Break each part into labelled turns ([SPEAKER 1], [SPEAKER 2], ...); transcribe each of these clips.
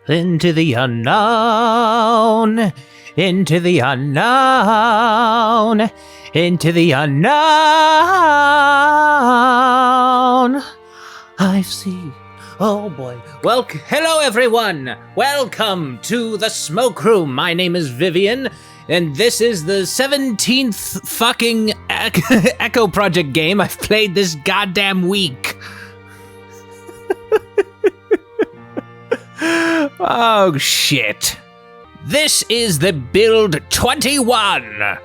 [SPEAKER 1] Into the unknown, into the unknown, into the unknown. I see. Oh boy. Well, hello everyone. Welcome to the smoke room. My name is Vivian, and this is the 17th fucking Echo Project game I've played this goddamn week. Oh shit. This is the build 21.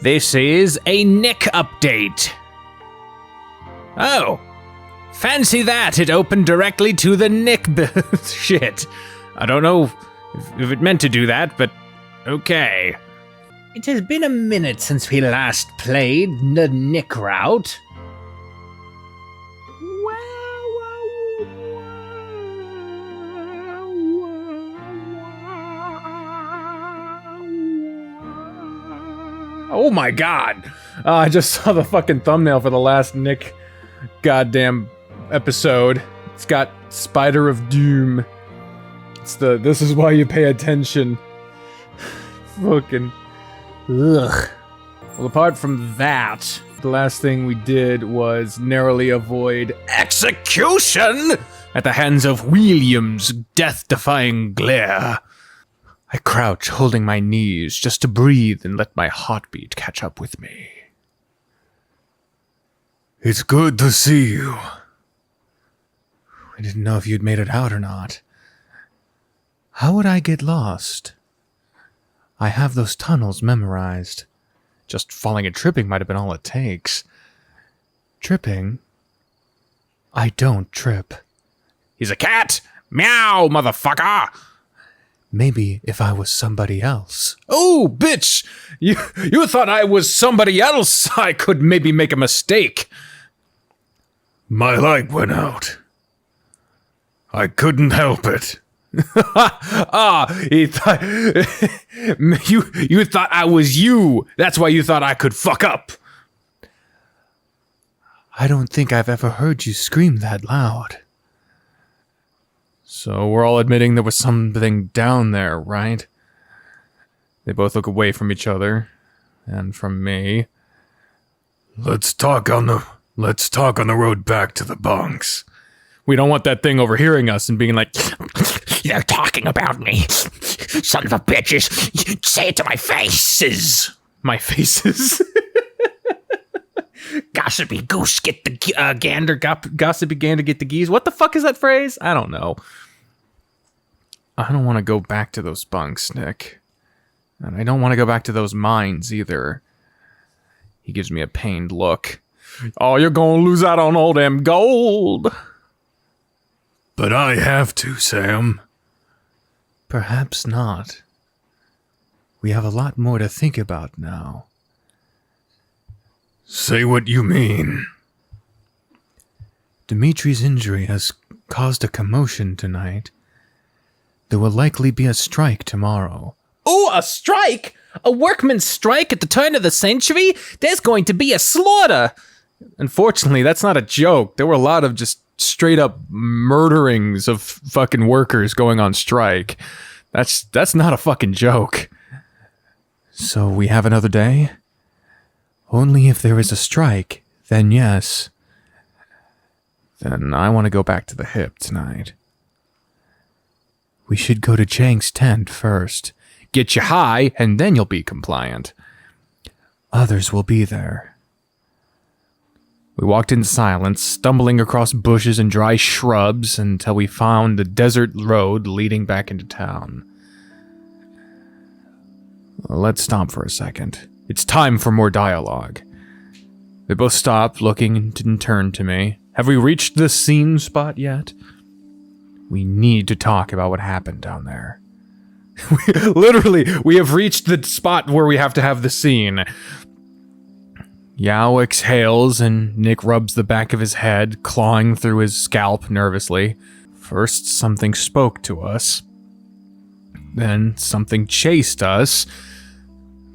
[SPEAKER 1] This is a Nick update. Oh. Fancy that, it opened directly to the Nick build. Shit. I don't know if it meant to do that, but okay. It has been a minute since we last played the Nick route. Oh my god! I just saw the fucking thumbnail for the last Nick goddamn episode. It's got Spider of Doom. It's the this is why you pay attention. Fucking ugh. Well, apart from that, the last thing we did was narrowly avoid execution at the hands of William's death-defying glare. I crouch, holding my knees just to breathe and let my heartbeat catch up with me. It's good to see you. I didn't know if you'd made it out or not. How would I get lost? I have those tunnels memorized. Just falling and tripping might have been all it takes. Tripping? I don't trip. He's a cat! Meow, motherfucker! Maybe if I was somebody else. Oh, bitch! You thought I was somebody else? I could maybe make a mistake. My light went out. I couldn't help it. He thought... you thought I was you. That's why you thought I could fuck up. I don't think I've ever heard you scream that loud. So we're all admitting there was something down there, right? They both look away from each other, and from me. Let's talk on the road back to the bunks. We don't want that thing overhearing us and being like, they're talking about me. Son of a bitches. Say it to my faces. My faces. Gossipy goose get the gander. Gossipy gander get the geese. What the fuck is that phrase? I don't know. I don't want to go back to those bunks, Nick. And I don't want to go back to those mines either. He gives me a pained look. Oh, you're gonna lose out on all them gold. But I have to, Sam. Perhaps not. We have a lot more to think about now. Say what you mean. Dimitri's injury has caused a commotion tonight. There will likely be a strike tomorrow. Ooh, a strike? A workman's strike at the turn of the century? There's going to be a slaughter! Unfortunately, that's not a joke. There were a lot of just straight-up murderings of fucking workers going on strike. That's not a fucking joke. So we have another day? Only if there is a strike, then yes. Then I want to go back to the hip tonight. We should go to Chang's tent first. Get you high, and then you'll be compliant. Others will be there. We walked in silence, stumbling across bushes and dry shrubs until we found the desert road leading back into town. Let's stop for a second. It's time for more dialogue. They both stopped, looking and turned to me. Have we reached the scene spot yet? We need to talk about what happened down there. Literally, we have reached the spot where we have to have the scene. Yao exhales and Nick rubs the back of his head, clawing through his scalp nervously. First, something spoke to us. Then, something chased us.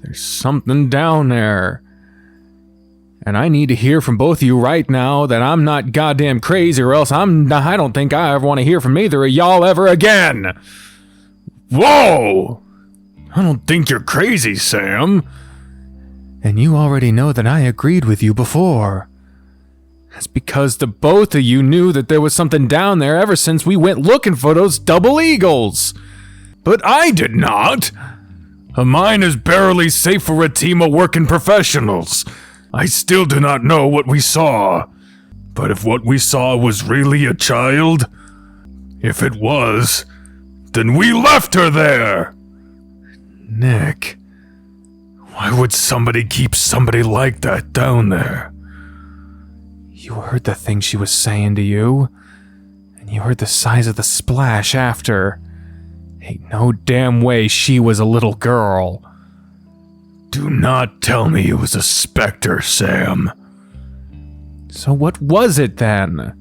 [SPEAKER 1] There's something down there. And I need to hear from both of you right now that I'm not goddamn crazy, or else I don't think I ever want to hear from either of y'all ever again.
[SPEAKER 2] Whoa! I don't think you're crazy, Sam.
[SPEAKER 1] And you already know that I agreed with you before.
[SPEAKER 2] That's because the both of you knew that there was something down there ever since we went looking for those double eagles. But I did not. A mine is barely safe for a team of working professionals. I still do not know what we saw. But if what we saw was really a child, if it was, then we left her there.
[SPEAKER 1] Nick,
[SPEAKER 2] why would somebody keep somebody like that down there?
[SPEAKER 1] You heard the thing she was saying to you, and you heard the size of the splash after. Ain't no damn way she was a little girl.
[SPEAKER 2] Do not tell me it was a specter, Sam.
[SPEAKER 1] So what was it then?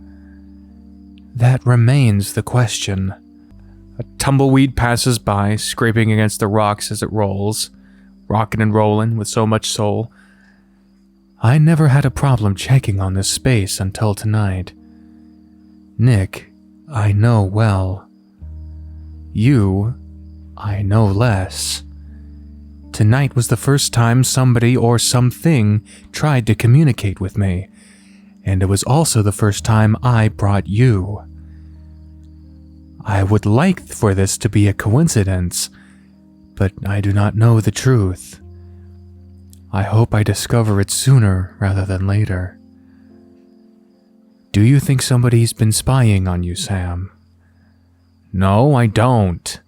[SPEAKER 1] That remains the question. A tumbleweed passes by, scraping against the rocks as it rolls, rocking and rolling with so much soul. I never had a problem checking on this space until tonight. Nick, I know well. You, I know less. Tonight was the first time somebody or something tried to communicate with me, and it was also the first time I brought you. I would like for this to be a coincidence, but I do not know the truth. I hope I discover it sooner rather than later. Do you think somebody's been spying on you, Sam?
[SPEAKER 2] No, I don't.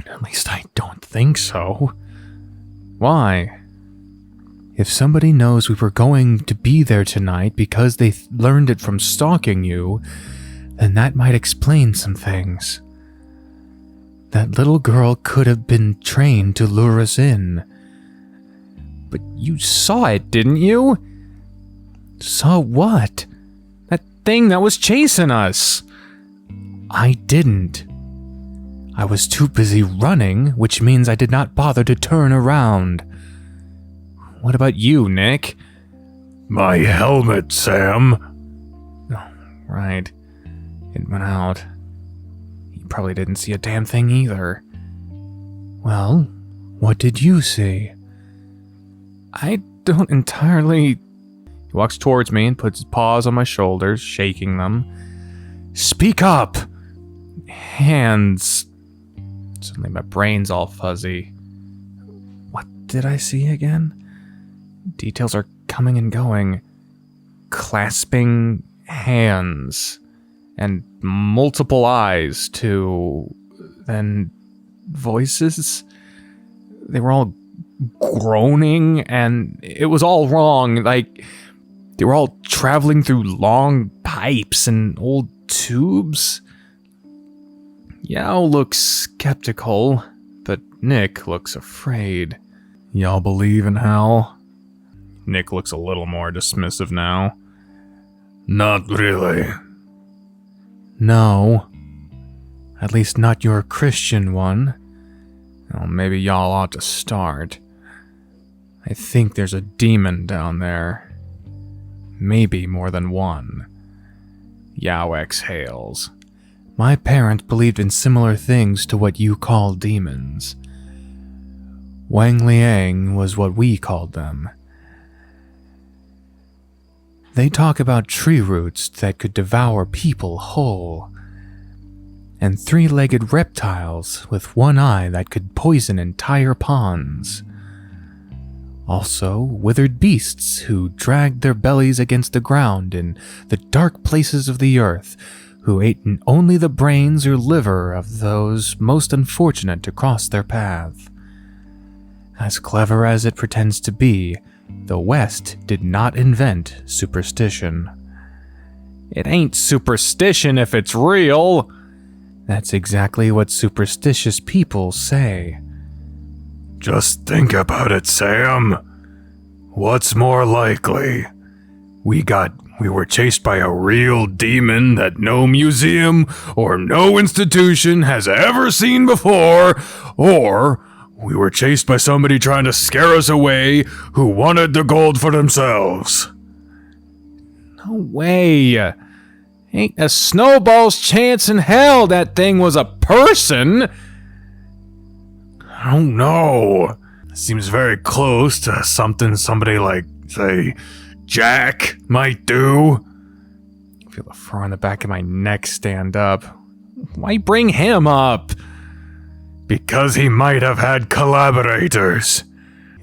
[SPEAKER 1] At least I don't think so.
[SPEAKER 2] Why?
[SPEAKER 1] If somebody knows we were going to be there tonight because they learned it from stalking you, then that might explain some things. That little girl could have been trained to lure us in.
[SPEAKER 2] But you saw it, didn't you?
[SPEAKER 1] Saw what?
[SPEAKER 2] That thing that was chasing us.
[SPEAKER 1] I didn't. I was too busy running, which means I did not bother to turn around.
[SPEAKER 2] What about you, Nick?
[SPEAKER 3] My helmet, Sam.
[SPEAKER 1] Oh, right. It went out. He probably didn't see a damn thing either. Well, what did you see?
[SPEAKER 2] I don't entirely... He walks towards me and puts his paws on my shoulders, shaking them.
[SPEAKER 1] Speak up!
[SPEAKER 2] Hands. Suddenly my brain's all fuzzy.
[SPEAKER 1] What did I see again?
[SPEAKER 2] Details are coming and going. Clasping hands. And multiple eyes, too. Then voices. They were all groaning, and it was all wrong. Like, they were all traveling through long pipes and old tubes. Yao looks skeptical, but Nick looks afraid.
[SPEAKER 1] Y'all believe in hell?
[SPEAKER 2] Nick looks a little more dismissive now.
[SPEAKER 3] Not really.
[SPEAKER 1] No. At least not your Christian one.
[SPEAKER 2] Well, maybe y'all ought to start. I think there's a demon down there. Maybe more than one. Yao exhales.
[SPEAKER 1] My parents believed in similar things to what you call demons. Wang Liang was what we called them. They talk about tree roots that could devour people whole, and three-legged reptiles with one eye that could poison entire ponds. Also, withered beasts who dragged their bellies against the ground in the dark places of the earth, who ate only the brains or liver of those most unfortunate to cross their path. As clever as it pretends to be, the West did not invent superstition.
[SPEAKER 2] It ain't superstition if it's real.
[SPEAKER 1] That's exactly what superstitious people say.
[SPEAKER 3] Just think about it, Sam. What's more likely? We were chased by a real demon that no museum or no institution has ever seen before, or we were chased by somebody trying to scare us away who wanted the gold for themselves.
[SPEAKER 2] No way. Ain't a snowball's chance in hell that thing was a person.
[SPEAKER 3] I don't know. Seems very close to something somebody like, say, Jack might do.
[SPEAKER 2] I feel the fur on the back of my neck stand up. Why bring him up?
[SPEAKER 3] Because he might have had collaborators.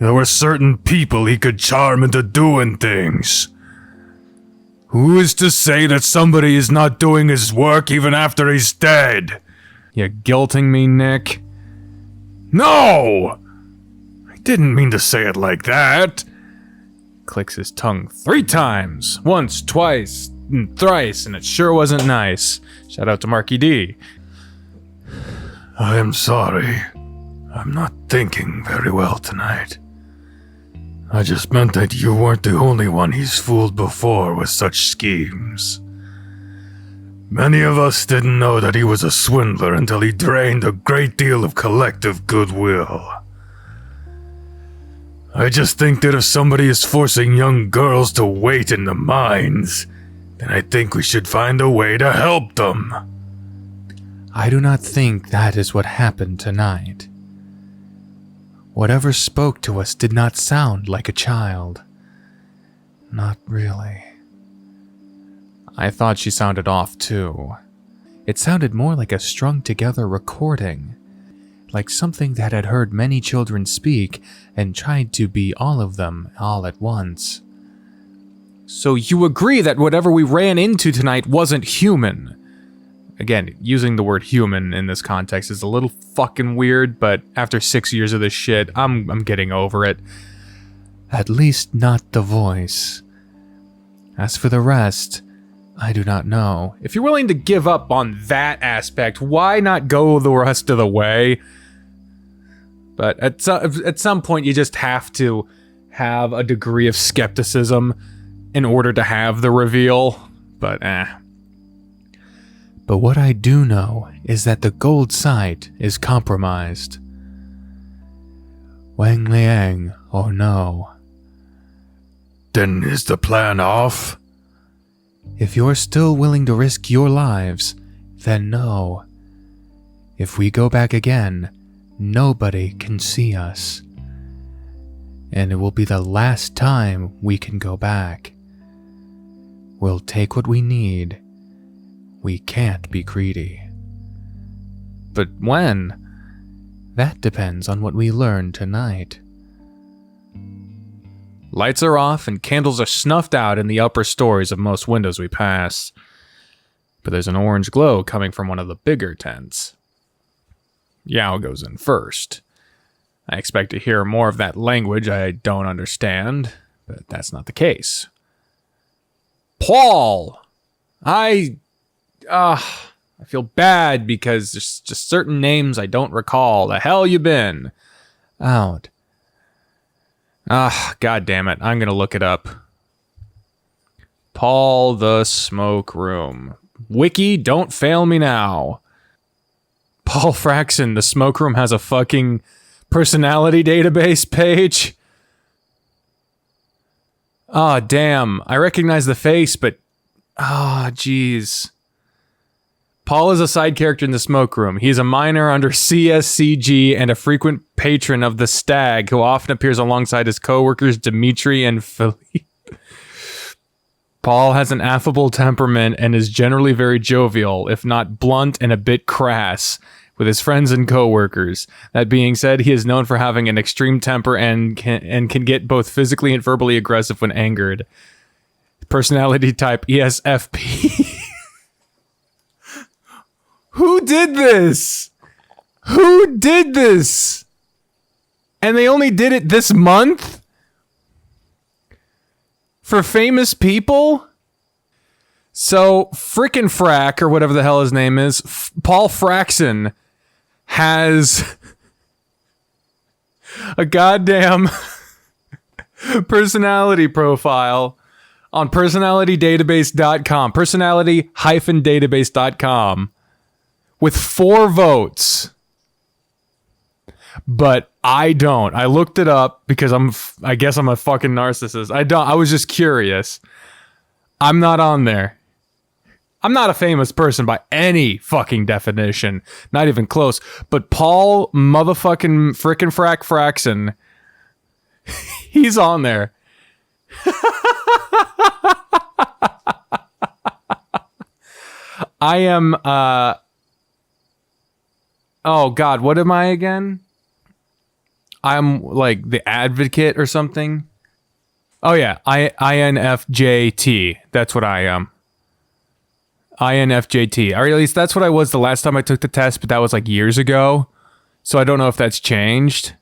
[SPEAKER 3] There were certain people he could charm into doing things. Who is to say that somebody is not doing his work even after he's dead?
[SPEAKER 2] You guilting me, Nick?
[SPEAKER 3] No! I didn't mean to say it like that.
[SPEAKER 2] Clicks his tongue 3 times. Once, twice, and thrice, and it sure wasn't nice. Shout out to Marky D.
[SPEAKER 3] I am sorry. I'm not thinking very well tonight. I just meant that you weren't the only one he's fooled before with such schemes. Many of us didn't know that he was a swindler until he drained a great deal of collective goodwill. I just think that if somebody is forcing young girls to wait in the mines, then I think we should find a way to help them.
[SPEAKER 1] I do not think that is what happened tonight. Whatever spoke to us did not sound like a child. Not really. I thought she sounded off too. It sounded more like a strung-together recording, like something that had heard many children speak and tried to be all of them all at once.
[SPEAKER 2] So you agree that whatever we ran into tonight wasn't human? Again, using the word human in this context is a little fucking weird, but after 6 years of this shit, I'm getting over it.
[SPEAKER 1] At least not the voice. As for the rest, I do not know.
[SPEAKER 2] If you're willing to give up on that aspect, why not go the rest of the way? But at some point, you just have to have a degree of skepticism in order to have the reveal. But
[SPEAKER 1] But what I do know is that the gold site is compromised. Wang Liang, oh no.
[SPEAKER 3] Then is the plan off?
[SPEAKER 1] If you're still willing to risk your lives, then no. If we go back again, nobody can see us. And it will be the last time we can go back. We'll take what we need. We can't be greedy.
[SPEAKER 2] But when?
[SPEAKER 1] That depends on what we learn tonight.
[SPEAKER 2] Lights are off and candles are snuffed out in the upper stories of most windows we pass. But there's an orange glow coming from one of the bigger tents. Yao goes in first. I expect to hear more of that language I don't understand, but that's not the case. Paul! I feel bad because there's just certain names I don't recall. The hell you been?
[SPEAKER 1] Out.
[SPEAKER 2] God damn it. I'm gonna look it up. Paul the Smoke Room. Wiki, don't fail me now. Paul Fraxon, the Smoke Room has a fucking personality database page. Damn. I recognize the face, but jeez. Paul is a side character in the Smoke Room. He's a minor under CSCG and a frequent patron of the Stag who often appears alongside his co-workers Dimitri and Philippe. Paul has an affable temperament and is generally very jovial, if not blunt and a bit crass, with his friends and co-workers. That being said, he is known for having an extreme temper and can get both physically and verbally aggressive when angered. Personality type ESFP. Who did this? Who did this? And they only did it this month? For famous people? So, frickin' Frack, or whatever the hell his name is, Paul Fraxon, has a goddamn personality profile on personalitydatabase.com, personality-database.com, with 4 votes. But I don't. I looked it up because I guess I'm a fucking narcissist. I was just curious. I'm not on there. I'm not a famous person by any fucking definition. Not even close. But Paul motherfucking frickin' Fraxon, he's on there. I am, oh God, what am I again? I'm like the advocate or something. Oh yeah, INFJT. That's what I am. INFJT. Or at least that's what I was the last time I took the test, but that was like years ago. So I don't know if that's changed.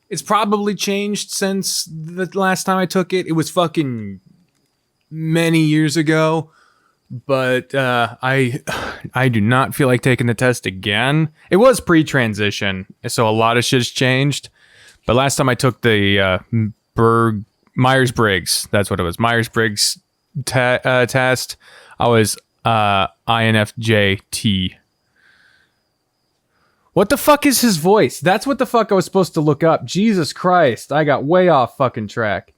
[SPEAKER 2] It's probably changed since the last time I took it. It was fucking many years ago. But I do not feel like taking the test again. It was pre-transition, so a lot of shit's changed. But last time I took the Myers-Briggs, that's what it was, Myers-Briggs test, I was INFJT. What the fuck is his voice? That's what the fuck I was supposed to look up. Jesus Christ, I got way off fucking track.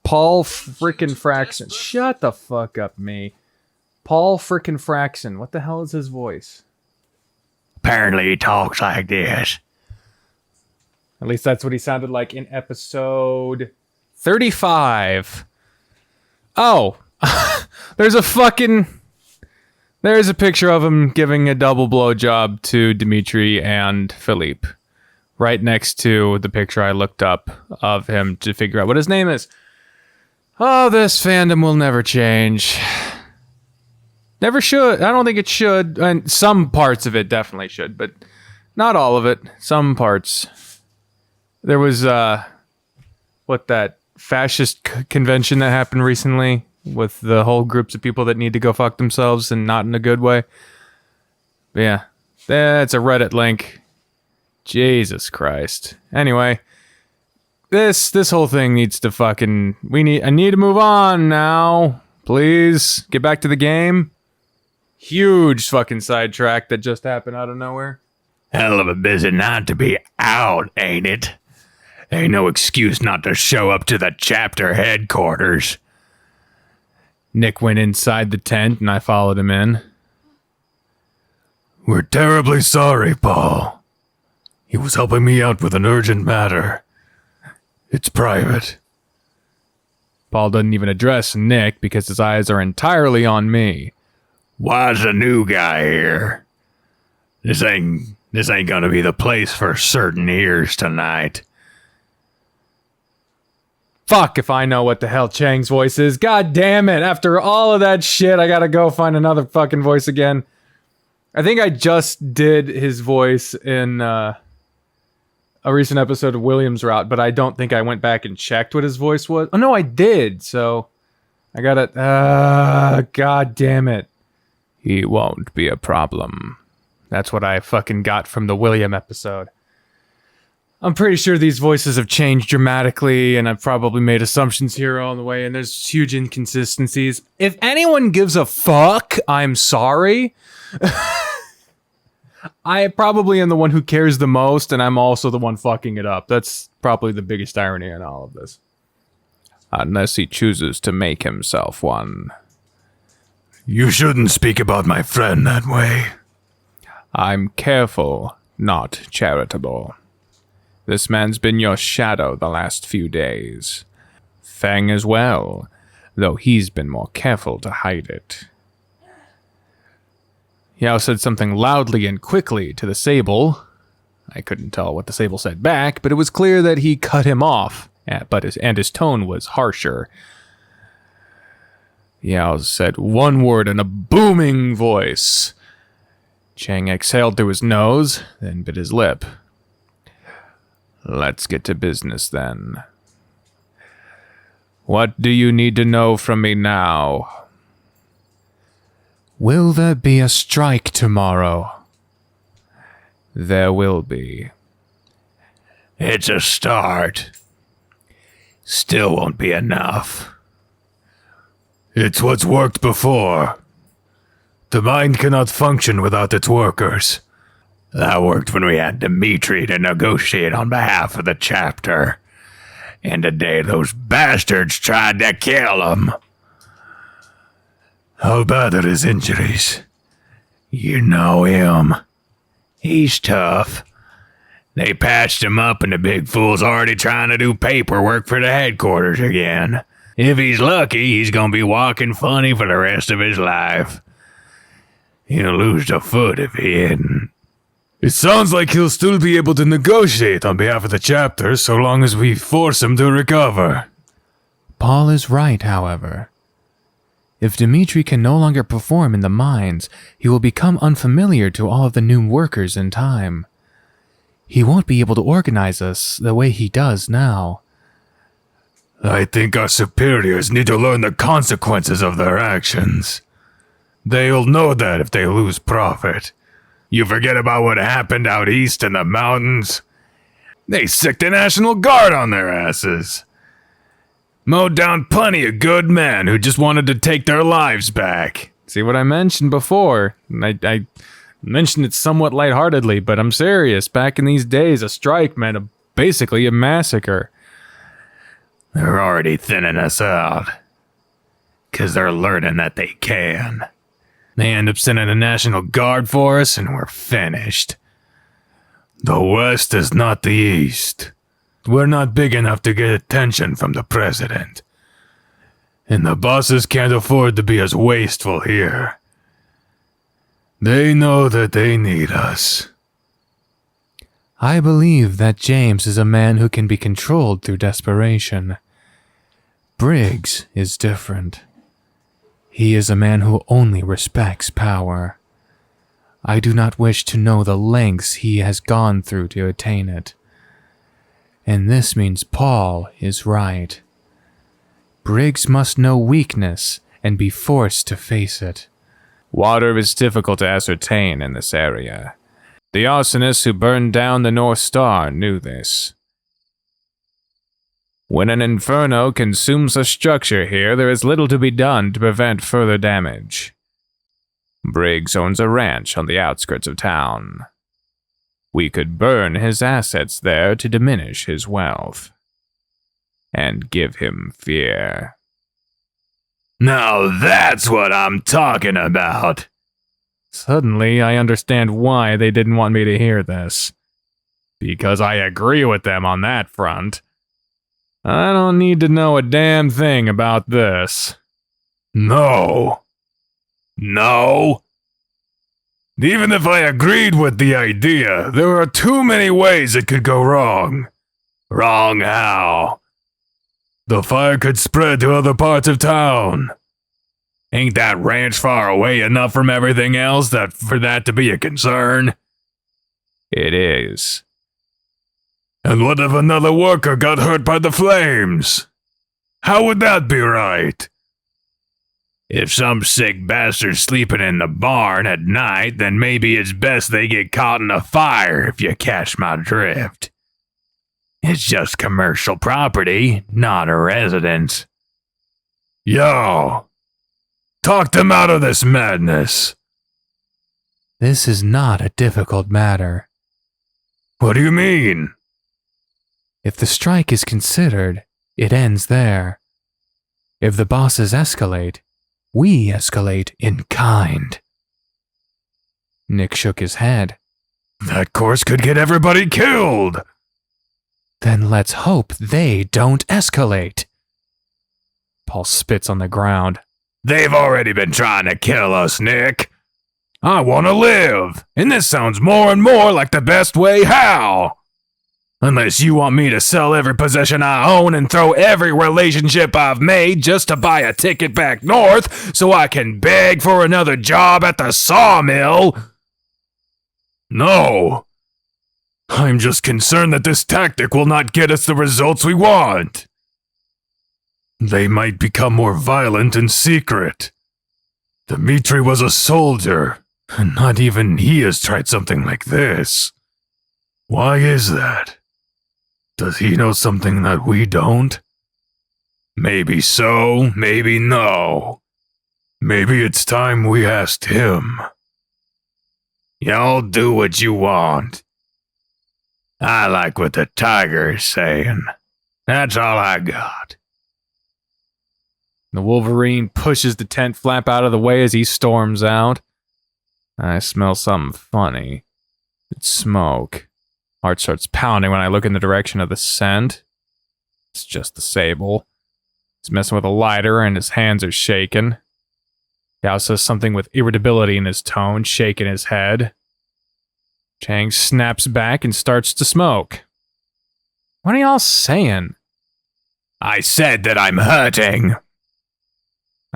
[SPEAKER 2] Paul frickin' Fraxon. Shut the fuck up, me. Paul frickin' Fraxon. What the hell is his voice?
[SPEAKER 3] Apparently he talks like this.
[SPEAKER 2] At least that's what he sounded like in episode 35. Oh. There's a picture of him giving a double blowjob to Dimitri and Philippe. Right next to the picture I looked up of him to figure out what his name is. Oh, this fandom will never change. Never should. I don't think it should. And some parts of it definitely should, but not all of it. Some parts. There was, that fascist convention that happened recently with the whole groups of people that need to go fuck themselves and not in a good way. But yeah, that's a Reddit link. Jesus Christ. Anyway. This whole thing needs to fucking... I need to move on now. Please. Get back to the game. Huge fucking sidetrack that just happened out of nowhere.
[SPEAKER 3] Hell of a busy night to be out, ain't it? Ain't no excuse not to show up to the chapter headquarters.
[SPEAKER 2] Nick went inside the tent and I followed him in.
[SPEAKER 3] We're terribly sorry, Paul. He was helping me out with an urgent matter. It's private.
[SPEAKER 2] Paul doesn't even address Nick because his eyes are entirely on me.
[SPEAKER 3] Why's the new guy here? This ain't gonna be the place for certain ears tonight.
[SPEAKER 2] Fuck if I know what the hell Chang's voice is. God damn it. After all of that shit, I gotta go find another fucking voice again. I think I just did his voice in, a recent episode of William's Route, but I don't think I went back and checked what his voice was. Oh, no, I did, so I gotta... God damn it. He won't be a problem. That's what I fucking got from the William episode. I'm pretty sure these voices have changed dramatically, and I've probably made assumptions here on the way, and there's huge inconsistencies. If anyone gives a fuck, I'm sorry. I probably am the one who cares the most, and I'm also the one fucking it up. That's probably the biggest irony in all of this. Unless he chooses to make himself one.
[SPEAKER 3] You shouldn't speak about my friend that way.
[SPEAKER 2] I'm careful, not charitable. This man's been your shadow the last few days. Fang as well, though he's been more careful to hide it. Yao said something loudly and quickly to the Sable. I couldn't tell what the Sable said back, but it was clear that he cut him off, and his tone was harsher. Yao said one word in a booming voice. Chang exhaled through his nose, then bit his lip. Let's get to business then. What do you need to know from me now? Will there be a strike tomorrow? There will be.
[SPEAKER 3] It's a start. Still won't be enough. It's what's worked before. The mind cannot function without its workers. That worked when we had Dimitri to negotiate on behalf of the chapter. And today those bastards tried to kill him. How bad are his injuries? You know him. He's tough. They patched him up and the big fool's already trying to do paperwork for the headquarters again. If he's lucky, he's gonna be walking funny for the rest of his life. He'll lose a foot if he isn't. It sounds like he'll still be able to negotiate on behalf of the chapter so long as we force him to recover.
[SPEAKER 1] Paul is right, however. If Dimitri can no longer perform in the mines, he will become unfamiliar to all of the new workers in time. He won't be able to organize us the way he does now.
[SPEAKER 3] I think our superiors need to learn the consequences of their actions. They'll know that if they lose profit. You forget about what happened out east in the mountains? They sicked the National Guard on their asses. Mowed down plenty of good men who just wanted to take their lives back.
[SPEAKER 2] See what I mentioned before? I mentioned it somewhat lightheartedly, but I'm serious. Back in these days, a strike meant basically a massacre.
[SPEAKER 3] They're already thinning us out. 'Cause they're learning that they can. They end up sending a National Guard for us and we're finished. The West is not the East. We're not big enough to get attention from the president. And the bosses can't afford to be as wasteful here. They know that they need us.
[SPEAKER 1] I believe that James is a man who can be controlled through desperation. Briggs is different. He is a man who only respects power. I do not wish to know the lengths he has gone through to attain it. And this means Paul is right. Briggs must know weakness and be forced to face it.
[SPEAKER 2] Water is difficult to ascertain in this area. The arsonists who burned down the North Star knew this. When an inferno consumes a structure here, there is little to be done to prevent further damage. Briggs owns a ranch on the outskirts of town. We could burn his assets there to diminish his wealth. And give him fear.
[SPEAKER 3] Now that's what I'm talking about.
[SPEAKER 2] Suddenly, I understand why they didn't want me to hear this. Because I agree with them on that front. I don't need to know a damn thing about this.
[SPEAKER 3] No. No. Even if I agreed with the idea, there are too many ways it could go wrong. Wrong how? The fire could spread to other parts of town. Ain't that ranch far away enough from everything else for that to be a concern?
[SPEAKER 2] It is.
[SPEAKER 3] And what if another worker got hurt by the flames? How would that be right? If some sick bastard's sleeping in the barn at night, then maybe it's best they get caught in a fire, if you catch my drift. It's just commercial property, not a residence. Yo! Talk them out of this madness!
[SPEAKER 1] This is not a difficult matter.
[SPEAKER 3] What do you mean?
[SPEAKER 1] If the strike is considered, it ends there. If the bosses escalate, we escalate in kind. Nick shook his head.
[SPEAKER 3] That course could get everybody killed!
[SPEAKER 1] Then let's hope they don't escalate. Paul spits on the ground.
[SPEAKER 3] They've already been trying to kill us, Nick. I want to live, and this sounds more and more like the best way how. Unless you want me to sell every possession I own and throw every relationship I've made just to buy a ticket back north so I can beg for another job at the sawmill. No. I'm just concerned that this tactic will not get us the results we want. They might become more violent in secret. Dimitri was a soldier, and not even he has tried something like this. Why is that? Does he know something that we don't? Maybe so, maybe no. Maybe it's time we asked him. Y'all do what you want. I like what the tiger is saying. That's all I got.
[SPEAKER 2] The Wolverine pushes the tent flap out of the way as he storms out. I smell something funny. It's smoke. Heart starts pounding when I look in the direction of the scent. It's just the Sable. He's messing with a lighter and his hands are shaking. Yao says something with irritability in his tone, shaking his head. Chang snaps back and starts to smoke. What are y'all saying?
[SPEAKER 3] I said that I'm hurting.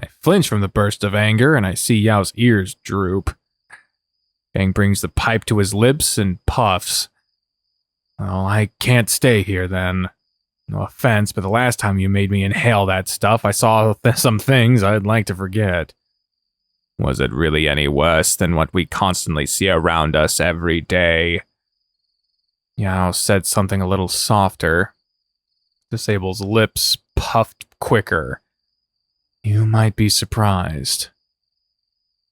[SPEAKER 2] I flinch from the burst of anger and I see Yao's ears droop. Chang brings the pipe to his lips and puffs. Well, I can't stay here then. No offense, but the last time you made me inhale that stuff, I saw some things I'd like to forget. Was it really any worse than what we constantly see around us every day? Yao said something a little softer. The Sable's lips puffed quicker. You might be surprised.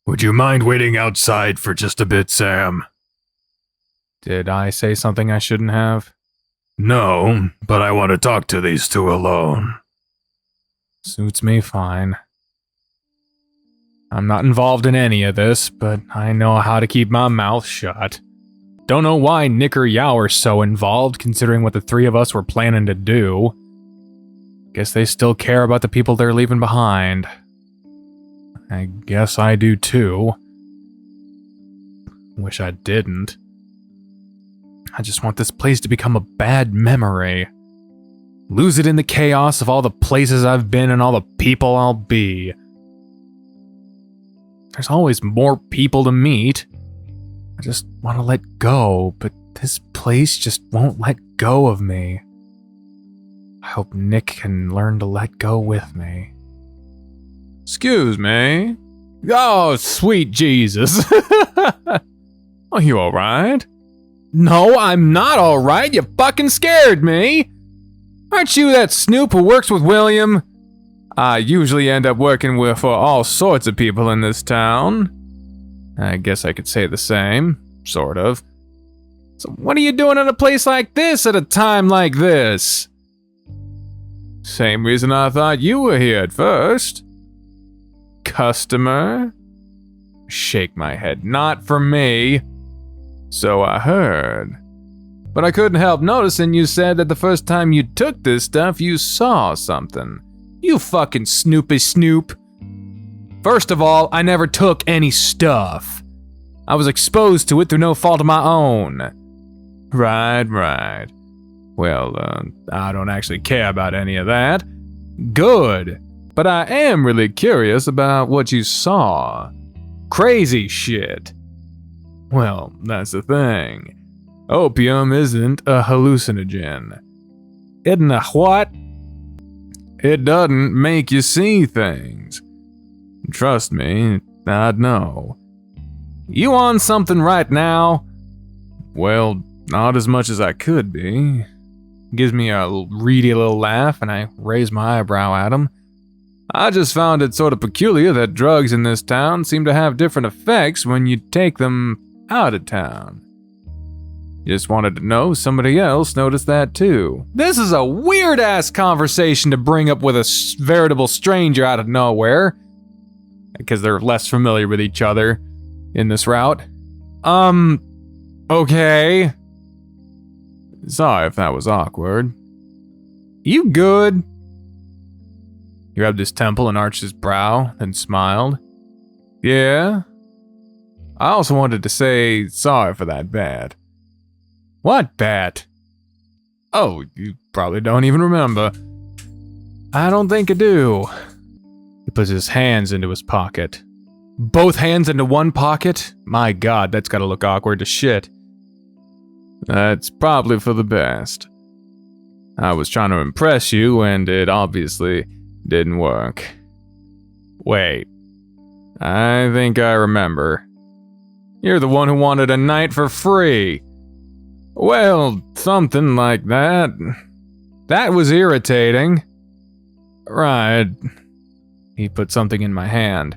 [SPEAKER 3] Would you mind waiting outside for just a bit, Sam?
[SPEAKER 2] Did I say something I shouldn't have?
[SPEAKER 3] No, but I want to talk to these two alone.
[SPEAKER 2] Suits me fine. I'm not involved in any of this, but I know how to keep my mouth shut. Don't know why Nick or Yao are so involved, considering what the three of us were planning to do. Guess they still care about the people they're leaving behind. I guess I do too. Wish I didn't. I just want this place to become a bad memory. Lose it in the chaos of all the places I've been and all the people I'll be. There's always more people to meet. I just want to let go, but this place just won't let go of me. I hope Nick can learn to let go with me. Excuse me? Oh, sweet Jesus. Are you alright? No, I'm not alright. You fucking scared me. Aren't you that snoop who works with William? I usually end up working for all sorts of people in this town. I guess I could say the same, sort of. So what are you doing in a place like this at a time like this? Same reason I thought you were here at first. Customer? Shake my head. Not for me. So I heard. But I couldn't help noticing you said that the first time you took this stuff, you saw something. You fucking snoopy snoop. First of all, I never took any stuff. I was exposed to it through no fault of my own. Right. Well, I don't actually care about any of that. Good. But I am really curious about what you saw. Crazy shit. Well, that's the thing. Opium isn't a hallucinogen. Isn't a what? It doesn't make you see things. Trust me, I'd know. You on something right now? Well, not as much as I could be. Gives me a reedy little laugh and I raise my eyebrow at him. I just found it sort of peculiar that drugs in this town seem to have different effects when you take them out of town. Just wanted to know if somebody else noticed that too. This is a weird-ass conversation to bring up with a veritable stranger out of nowhere. Because they're less familiar with each other in this route. Okay. Sorry if that was awkward. You good? He rubbed his temple and arched his brow, then smiled. Yeah? I also wanted to say sorry for that bat. What bat? Oh, you probably don't even remember. I don't think I do. He puts his hands into his pocket. Both hands into one pocket? My god, that's gotta look awkward as shit. That's probably for the best. I was trying to impress you, and it obviously didn't work. Wait. I think I remember. You're the one who wanted a night for free. Well, something like that. That was irritating. Right. He put something in my hand.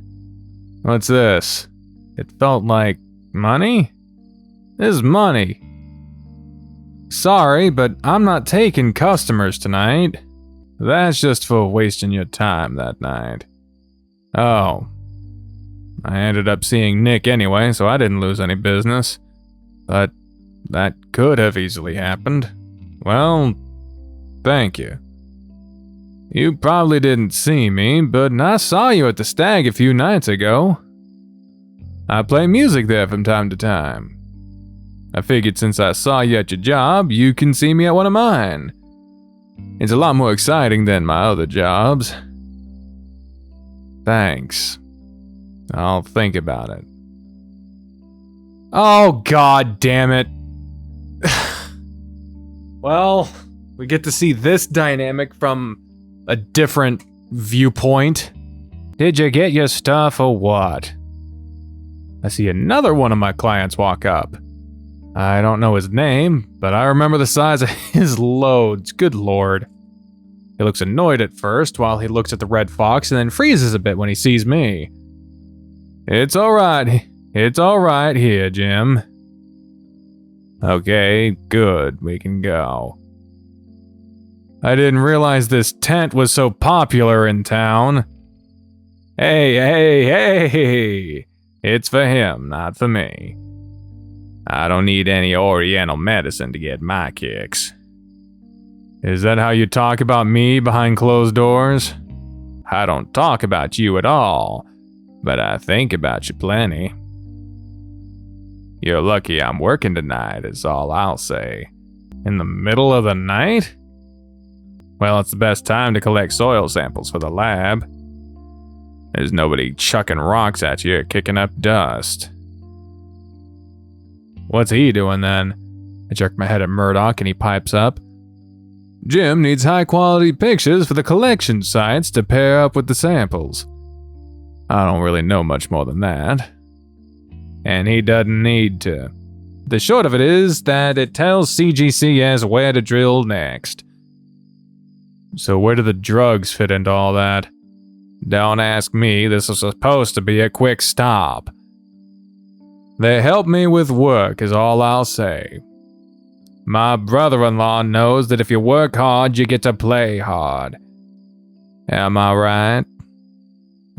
[SPEAKER 2] What's this? It felt like money? This is money. Sorry, but I'm not taking customers tonight. That's just for wasting your time that night. Oh. I ended up seeing Nick anyway, so I didn't lose any business. But that could have easily happened. Well, thank you. You probably didn't see me, but I saw you at the Stag a few nights ago. I play music there from time to time. I figured since I saw you at your job, you can see me at one of mine. It's a lot more exciting than my other jobs. Thanks. I'll think about it. Oh, god damn it. Well, we get to see this dynamic from a different viewpoint. Did you get your stuff or what? I see another one of my clients walk up. I don't know his name, but I remember the size of his loads. Good lord. He looks annoyed at first while he looks at the red fox and then freezes a bit when he sees me. It's alright. It's alright here, Jim. Okay, good. We can go. I didn't realize this tent was so popular in town. Hey. It's for him, not for me. I don't need any Oriental medicine to get my kicks. Is that how you talk about me behind closed doors? I don't talk about you at all, but I think about you plenty. You're lucky I'm working tonight, is all I'll say. In the middle of the night? Well, it's the best time to collect soil samples for the lab. There's nobody chucking rocks at you or kicking up dust. What's he doing then? I jerk my head at Murdoch and he pipes up. Jim needs high-quality pictures for the collection sites to pair up with the samples. I don't really know much more than that. And he doesn't need to. The short of it is that it tells CGCS where to drill next. So where do the drugs fit into all that? Don't ask me, this is supposed to be a quick stop. They help me with work is all I'll say. My brother-in-law knows that if you work hard, you get to play hard. Am I right?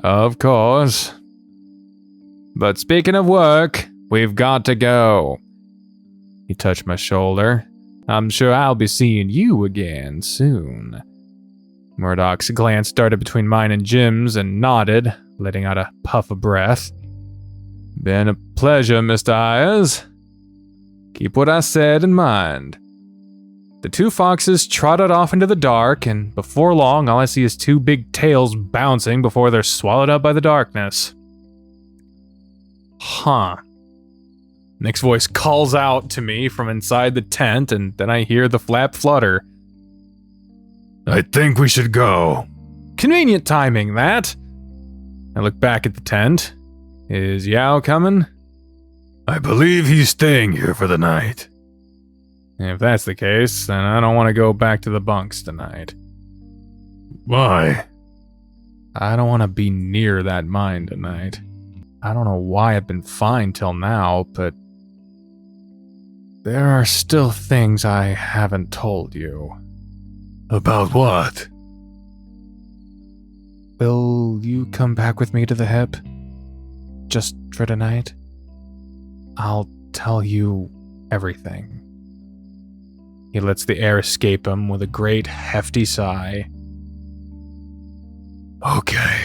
[SPEAKER 2] Of course. But speaking of work, we've got to go. He touched my shoulder. I'm sure I'll be seeing you again soon. Murdoch's glance darted between mine and Jim's and nodded, letting out a puff of breath. Been a pleasure, Mr. Ayers. Keep what I said in mind. The two foxes trotted off into the dark, and before long, all I see is two big tails bouncing before they're swallowed up by the darkness. Huh. Nick's voice calls out to me from inside the tent, and then I hear the flap flutter.
[SPEAKER 3] I think we should go.
[SPEAKER 2] Convenient timing, that. I look back at the tent. Is Yao coming?
[SPEAKER 3] I believe he's staying here for the night.
[SPEAKER 2] If that's the case, then I don't want to go back to the bunks tonight.
[SPEAKER 3] Why?
[SPEAKER 2] I don't want to be near that mine tonight. I don't know why I've been fine till now, but there are still things I haven't told you.
[SPEAKER 3] About what?
[SPEAKER 2] Will you come back with me to the hip? Just for tonight? I'll tell you everything. He lets the air escape him with a great hefty sigh.
[SPEAKER 3] Okay.